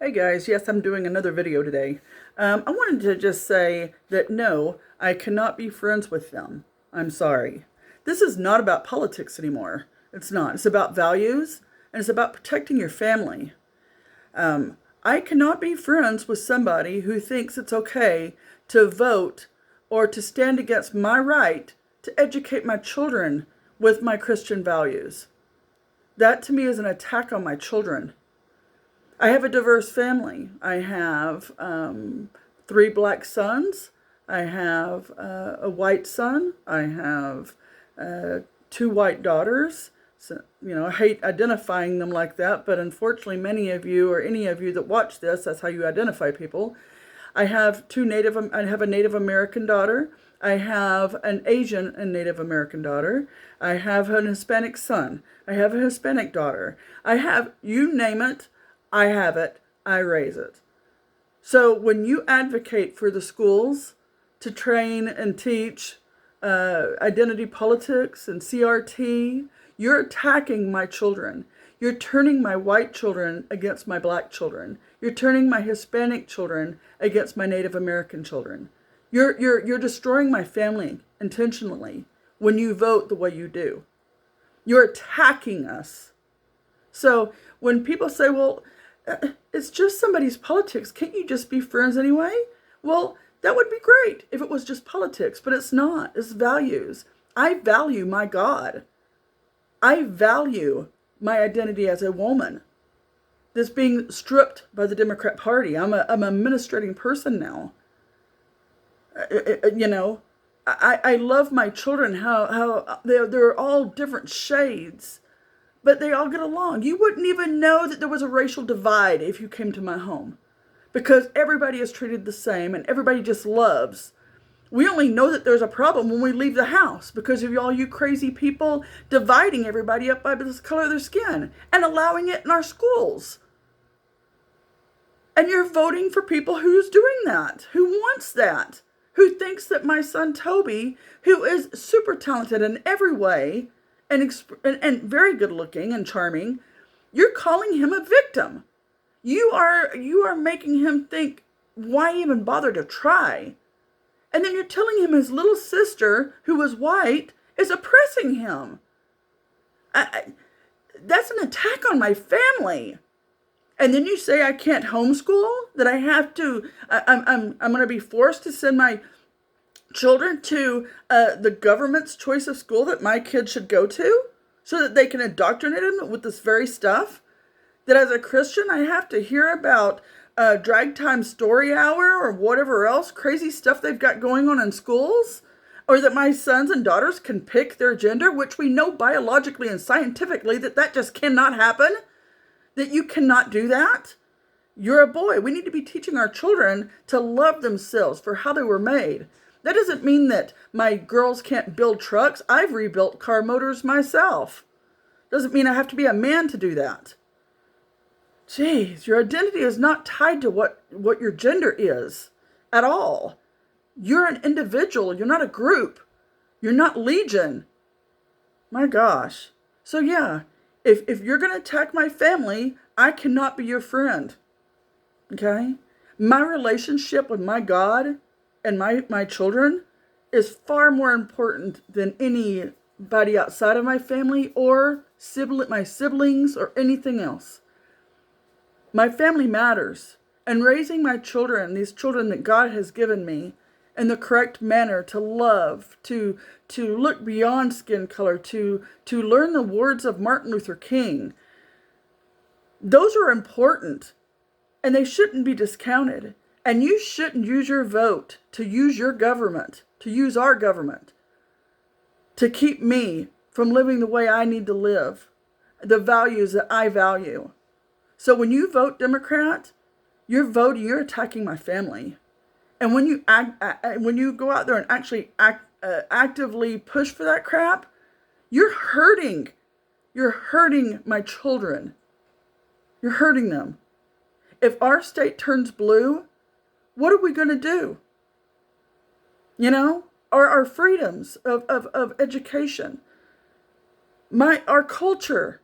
Hey guys, yes, I'm doing another video today. I wanted to just say that no, I cannot be friends with them. I'm sorry. This is not about politics anymore. It's not. It's about values and it's about protecting your family. I cannot be friends with somebody who thinks it's okay to vote or to stand against my right to educate my children with my Christian values. That to me is an attack on my children. I have a diverse family. I have three black sons. I have a white son. I have two white daughters. So, I hate identifying them like that, but unfortunately, many of you or any of you that watch this, that's how you identify people. I have I have a Native American daughter. I have an Asian and Native American daughter. I have an Hispanic son. I have a Hispanic daughter. I have, you name it, I have it, I raise it. So when you advocate for the schools to train and teach identity politics and CRT, you're attacking my children. You're turning my white children against my black children. You're turning my Hispanic children against my Native American children. You're destroying my family intentionally when you vote the way you do. You're attacking us. So when people say, well, it's just somebody's politics, can't you just be friends anyway? Well, that would be great if it was just politics, but it's not. It's values. I value my God. I value my identity as a woman that's being stripped by the Democrat Party. I'm an administrating person now. I love my children, how they're all different shades, but they all get along. You wouldn't even know that there was a racial divide if you came to my home, because everybody is treated the same and everybody just loves. We only know that there's a problem when we leave the house because of all you crazy people dividing everybody up by the color of their skin and allowing it in our schools. And you're voting for people who's doing that, who wants that, who thinks that my son Toby, who is super talented in every way and very good looking and charming, you're calling him a victim. You are making him think, why even bother to try? And then you're telling him his little sister, who was white, is oppressing him. That's an attack on my family. And then you say I can't homeschool, that I have to, I'm going to be forced to send my children to the government's choice of school that my kids should go to so that they can indoctrinate them with this very stuff. That as a Christian, I have to hear about drag time story hour or whatever else crazy stuff they've got going on in schools, or that my sons and daughters can pick their gender, which we know biologically and scientifically that just cannot happen, that you cannot do that. You're a boy. We need to be teaching our children to love themselves for how they were made. That doesn't mean that my girls can't build trucks. I've rebuilt car motors myself. Doesn't mean I have to be a man to do that. Jeez, your identity is not tied to what your gender is at all. You're an individual. You're not a group. You're not legion. My gosh. So yeah, if you're going to attack my family, I cannot be your friend. Okay? My relationship with my God and my children is far more important than anybody outside of my family or my siblings or anything else. My family matters, and raising my children, these children that God has given me, in the correct manner to love, to look beyond skin color, to learn the words of Martin Luther King. Those are important, and they shouldn't be discounted. And you shouldn't use your vote to use your government, to use our government, to keep me from living the way I need to live, the values that I value. So when you vote Democrat, you're attacking my family. And when you go out there and actually actively push for that crap, you're hurting my children. You're hurting them. If our state turns blue, what are we going to do? Our freedoms of education, our culture,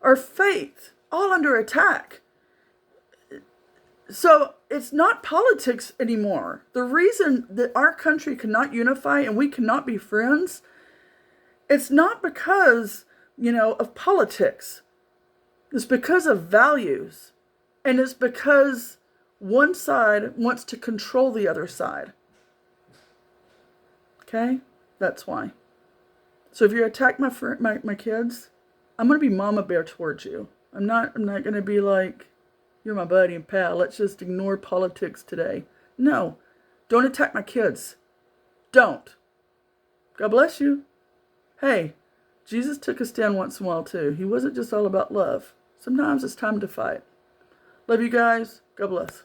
our faith, all under attack. So it's not politics anymore. The reason that our country cannot unify and we cannot be friends, it's not because, of politics. It's because of values. And it's because one side wants to control the other side. Okay? That's why. So if you attack my kids, I'm going to be mama bear towards you. I'm not going to be like, you're my buddy and pal, let's just ignore politics today. No. Don't attack my kids. Don't. God bless you. Hey, Jesus took a stand once in a while too. He wasn't just all about love. Sometimes it's time to fight. Love you guys. God bless.